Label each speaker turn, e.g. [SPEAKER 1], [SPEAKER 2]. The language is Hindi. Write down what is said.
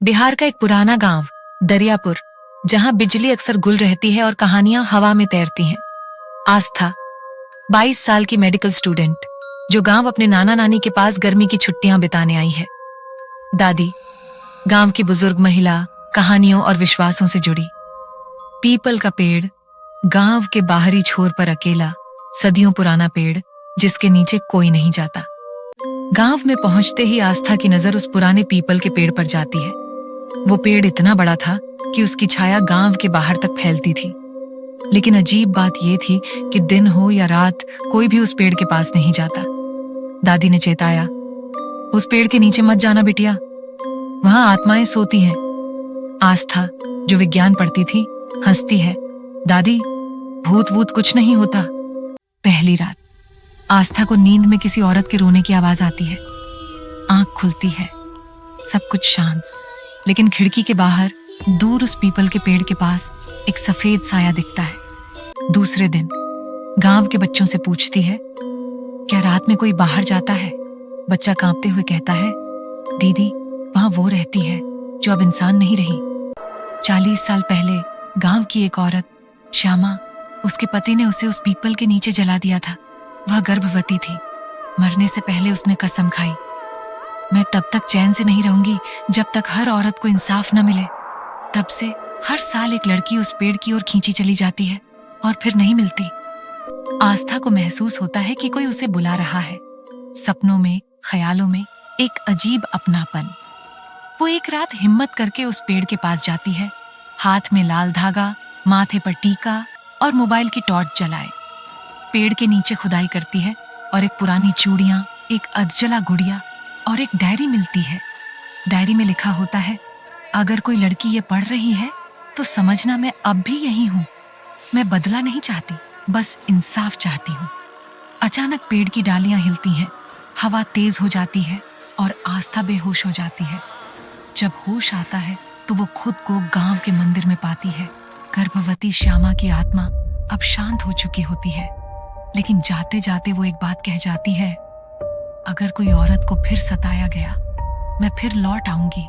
[SPEAKER 1] बिहार का एक पुराना गांव दरियापुर, जहां बिजली अक्सर गुल रहती है और कहानियां हवा में तैरती हैं। आस्था 22 साल की मेडिकल स्टूडेंट, जो गांव अपने नाना नानी के पास गर्मी की छुट्टियां बिताने आई है। दादी गांव की बुजुर्ग महिला, कहानियों और विश्वासों से जुड़ी। पीपल का पेड़ गांव के बाहरी छोर पर अकेला, सदियों पुराना पेड़ जिसके नीचे कोई नहीं जाता। गांव में पहुंचते ही आस्था की नजर उस पुराने पीपल के पेड़ पर जाती है। वो पेड़ इतना बड़ा था कि उसकी छाया गांव के बाहर तक फैलती थी। लेकिन अजीब बात यह थी कि दिन हो या रात, कोई भी उस पेड़ के पास नहीं जाता। दादी ने चेताया, उस पेड़ के नीचे मत जाना बिटिया, वहां आत्माएं सोती हैं। आस्था, जो विज्ञान पढ़ती थी, हंसती है, दादी भूत वूत कुछ नहीं होता। पहली रात आस्था को नींद में किसी औरत के रोने की आवाज आती है। आंख खुलती है, सब कुछ शांत, लेकिन खिड़की के बाहर दूर उस पीपल के पेड़ के पास एक सफेद साया दिखता है। दूसरे दिन गांव के बच्चों से पूछती है, क्या रात में कोई बाहर जाता है? बच्चा कांपते हुए कहता है, दीदी वहां वो रहती है जो अब इंसान नहीं रही। 40 साल पहले गांव की एक औरत श्यामा, उसके पति ने उसे उस पीपल के नीचे जला दिया था। वह गर्भवती थी। मरने से पहले उसने कसम खाई, मैं तब तक चैन से नहीं रहूंगी जब तक हर औरत को इंसाफ न मिले। तब से हर साल एक लड़की उस पेड़ की ओर खींची चली जाती है और फिर नहीं मिलती। आस्था को महसूस होता है कि कोई उसे बुला रहा है, सपनों में, ख्यालों में, एक अजीब अपनापन। वो एक रात हिम्मत करके उस पेड़ के पास जाती है, हाथ में लाल धागा, माथे पर टीका और मोबाइल की टॉर्च जलाए। पेड़ के नीचे खुदाई करती है और एक पुरानी चूड़ियां, एक अधजला गुड़िया और एक डायरी मिलती है। डायरी में लिखा होता है, अगर कोई लड़की ये पढ़ रही है तो समझना मैं अब भी यही हूँ। मैं बदला नहीं चाहती, बस इंसाफ चाहती हूँ। अचानक पेड़ की डालियां हिलती हैं, हवा तेज हो जाती है और आस्था बेहोश हो जाती है। जब होश आता है तो वो खुद को गांव के मंदिर में पाती है। गर्भवती श्यामा की आत्मा अब शांत हो चुकी होती है, लेकिन जाते जाते वो एक बात कह जाती है, अगर कोई औरत को फिर सताया गया, मैं फिर लौट आऊंगी।